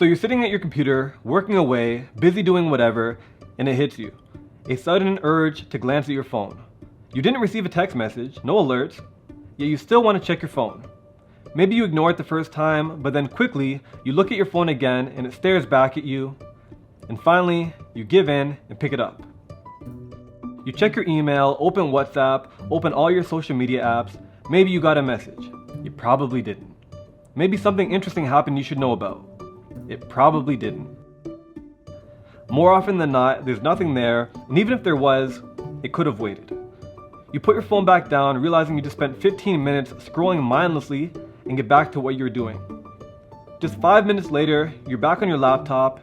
So you're sitting at your computer, working away, busy doing whatever, and it hits you. A sudden urge to glance at your phone. You didn't receive a text message, no alerts, yet you still want to check your phone. Maybe you ignore it the first time, but then quickly you look at your phone again and it stares back at you. And finally, you give in and pick it up. You check your email, open WhatsApp, open all your social media apps. Maybe you got a message. You probably didn't. Maybe something interesting happened you should know about. It probably didn't. More often than not, there's nothing there, and even if there was, it could have waited. You put your phone back down, realizing you just spent 15 minutes scrolling mindlessly, and get back to what you were doing. Just 5 minutes later, you're back on your laptop.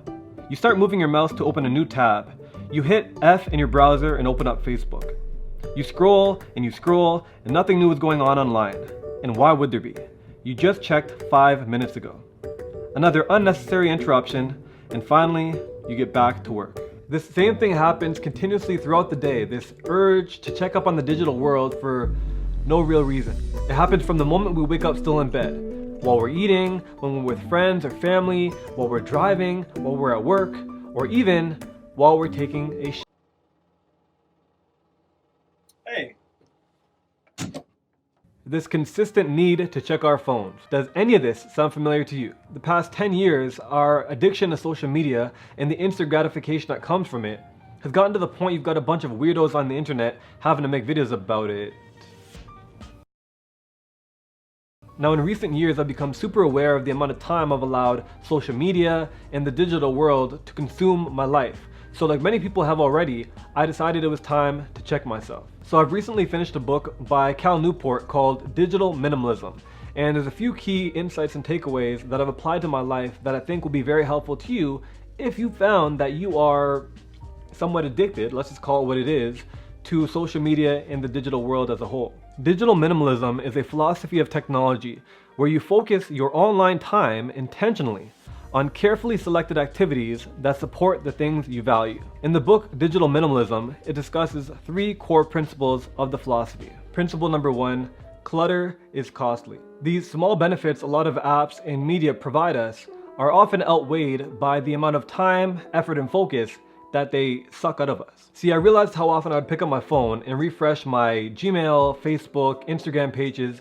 You start moving your mouse to open a new tab. You hit F in your browser and open up Facebook. You scroll, and nothing new is going on online. And why would there be? You just checked 5 minutes ago. Another unnecessary interruption, and finally, you get back to work. This same thing happens continuously throughout the day, this urge to check up on the digital world for no real reason. It happens from the moment we wake up still in bed, while we're eating, when we're with friends or family, while we're driving, while we're at work, or even while we're taking a shit. Hey. This consistent need to check our phones. Does any of this sound familiar to you? The past 10 years, our addiction to social media and the instant gratification that comes from it has gotten to the point you've got a bunch of weirdos on the internet having to make videos about it. Now, in recent years, I've become super aware of the amount of time I've allowed social media and the digital world to consume my life. So like many people have already, I decided it was time to check myself. So I've recently finished a book by Cal Newport called Digital Minimalism. And there's a few key insights and takeaways that I've applied to my life that I think will be very helpful to you if you found that you are somewhat addicted, let's just call it what it is, to social media and the digital world as a whole. Digital minimalism is a philosophy of technology where you focus your online time intentionally on carefully selected activities that support the things you value. In the book Digital Minimalism, it discusses 3 core principles of the philosophy. Principle number 1, clutter is costly. These small benefits a lot of apps and media provide us are often outweighed by the amount of time, effort, and focus that they suck out of us. See, I realized how often I would pick up my phone and refresh my Gmail, Facebook, Instagram pages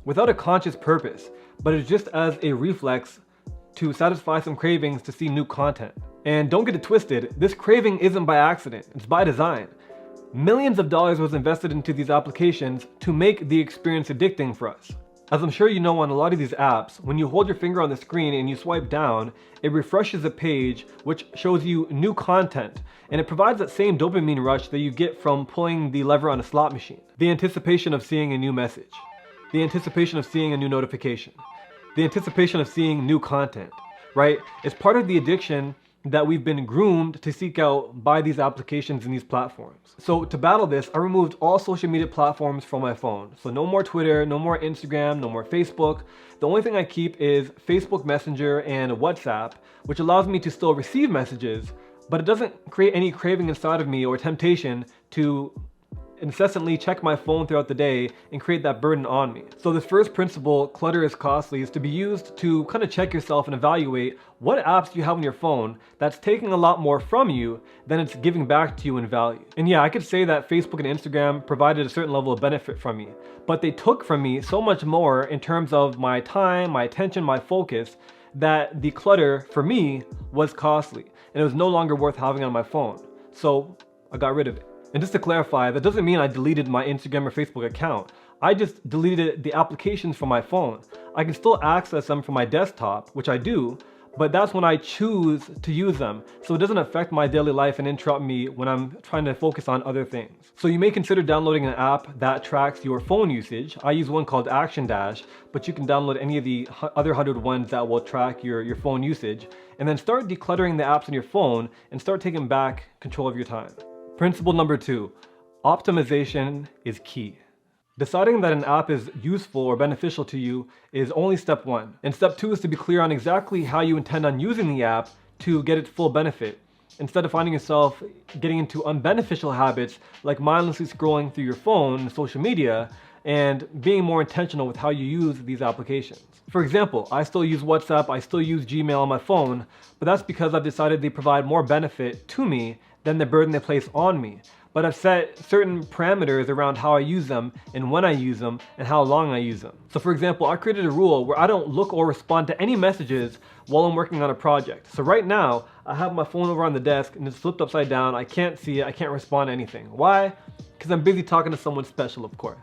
without a conscious purpose, but it's just as a reflex to satisfy some cravings to see new content. And don't get it twisted, this craving isn't by accident, it's by design. Millions of dollars was invested into these applications to make the experience addicting for us. As I'm sure you know, on a lot of these apps, when you hold your finger on the screen and you swipe down, it refreshes a page which shows you new content, and it provides that same dopamine rush that you get from pulling the lever on a slot machine. The anticipation of seeing a new message, the anticipation of seeing a new notification, the anticipation of seeing new content, right? It's part of the addiction that we've been groomed to seek out by these applications and these platforms. So to battle this, I removed all social media platforms from my phone. So no more Twitter, no more Instagram, no more Facebook. The only thing I keep is Facebook Messenger and WhatsApp, which allows me to still receive messages, but it doesn't create any craving inside of me or temptation to incessantly check my phone throughout the day and create that burden on me. So this first principle, clutter is costly, is to be used to kind of check yourself and evaluate what apps you have on your phone that's taking a lot more from you than it's giving back to you in value. And yeah, I could say that Facebook and Instagram provided a certain level of benefit from me, but they took from me so much more in terms of my time, my attention, my focus, that the clutter for me was costly and it was no longer worth having on my phone. So I got rid of it. And just to clarify, that doesn't mean I deleted my Instagram or Facebook account. I just deleted the applications from my phone. I can still access them from my desktop, which I do, but that's when I choose to use them. So it doesn't affect my daily life and interrupt me when I'm trying to focus on other things. So you may consider downloading an app that tracks your phone usage. I use one called Action Dash, but you can download any of the other 100 ones that will track your phone usage, and then start decluttering the apps on your phone and start taking back control of your time. Principle number 2, optimization is key. Deciding that an app is useful or beneficial to you is only step 1. And step 2 is to be clear on exactly how you intend on using the app to get its full benefit, instead of finding yourself getting into unbeneficial habits like mindlessly scrolling through your phone and social media, and being more intentional with how you use these applications. For example, I still use WhatsApp, I still use Gmail on my phone, but that's because I've decided they provide more benefit to me than the burden they place on me. But I've set certain parameters around how I use them and when I use them and how long I use them. So for example, I created a rule where I don't look or respond to any messages while I'm working on a project. So right now, I have my phone over on the desk and it's flipped upside down. I can't see it, I can't respond to anything. Why? Because I'm busy talking to someone special, of course.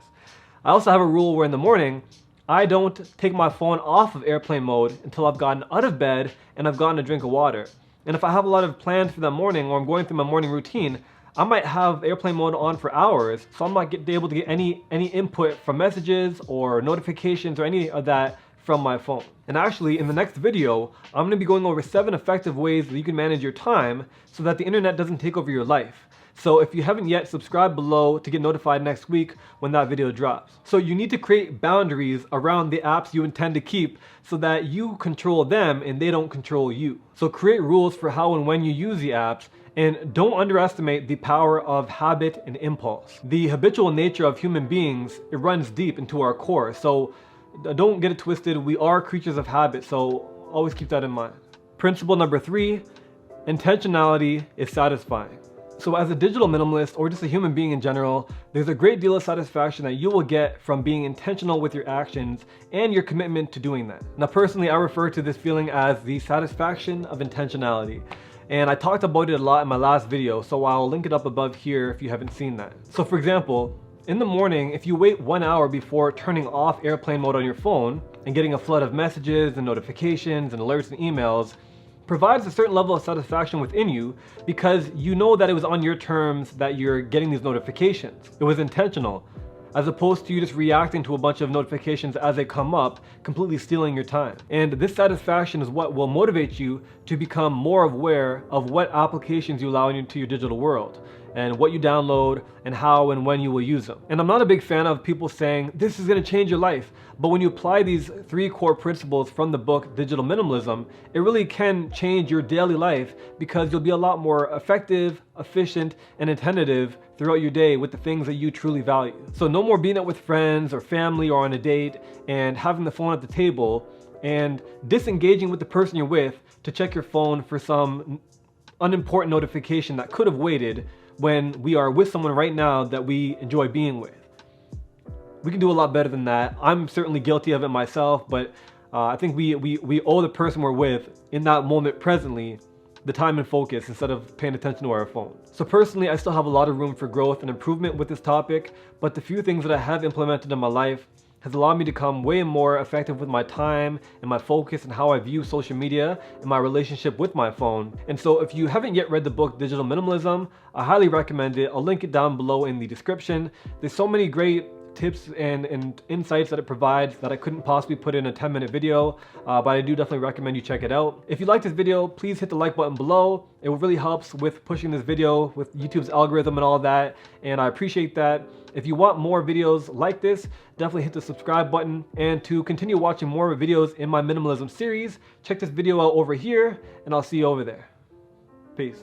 I also have a rule where in the morning, I don't take my phone off of airplane mode until I've gotten out of bed and I've gotten a drink of water. And if I have a lot of plans for that morning or I'm going through my morning routine, I might have airplane mode on for hours, so I'm not able to get any input from messages or notifications or any of that from my phone. And actually, in the next video, I'm going to be going over 7 effective ways that you can manage your time so that the internet doesn't take over your life. So if you haven't yet, subscribe below to get notified next week when that video drops. So you need to create boundaries around the apps you intend to keep so that you control them and they don't control you. So create rules for how and when you use the apps, and don't underestimate the power of habit and impulse. The habitual nature of human beings, it runs deep into our core. So don't get it twisted. We are creatures of habit. So always keep that in mind. Principle number 3, intentionality is satisfying. So as a digital minimalist or just a human being in general, there's a great deal of satisfaction that you will get from being intentional with your actions and your commitment to doing that. Now personally, I refer to this feeling as the satisfaction of intentionality. And I talked about it a lot in my last video, so I'll link it up above here if you haven't seen that. So for example, in the morning, if you wait 1 hour before turning off airplane mode on your phone and getting a flood of messages and notifications and alerts and emails, provides a certain level of satisfaction within you because you know that it was on your terms that you're getting these notifications. It was intentional, as opposed to you just reacting to a bunch of notifications as they come up, completely stealing your time. And this satisfaction is what will motivate you to become more aware of what applications you allow into your digital world and what you download and how and when you will use them. And I'm not a big fan of people saying this is going to change your life, but when you apply these 3 core principles from the book Digital Minimalism, it really can change your daily life because you'll be a lot more effective, efficient, and attentive throughout your day with the things that you truly value. So no more being out with friends or family or on a date and having the phone at the table and disengaging with the person you're with to check your phone for some unimportant notification that could have waited when we are with someone right now that we enjoy being with. We can do a lot better than that. I'm certainly guilty of it myself, but I think we owe the person we're with in that moment presently the time and focus instead of paying attention to our phone. So personally, I still have a lot of room for growth and improvement with this topic, but the few things that I have implemented in my life has allowed me to become way more effective with my time and my focus and how I view social media and my relationship with my phone. And so if you haven't yet read the book Digital Minimalism, I highly recommend it. I'll link it down below in the description. There's so many great tips and insights that it provides that I couldn't possibly put in a 10-minute video, but I do definitely recommend you check it out. If you like this video, please hit the like button below. It really helps with pushing this video with YouTube's algorithm and all that, and I appreciate that. If you want more videos like this, definitely hit the subscribe button, and to continue watching more videos in my minimalism series, check this video out over here, and I'll see you over there. Peace.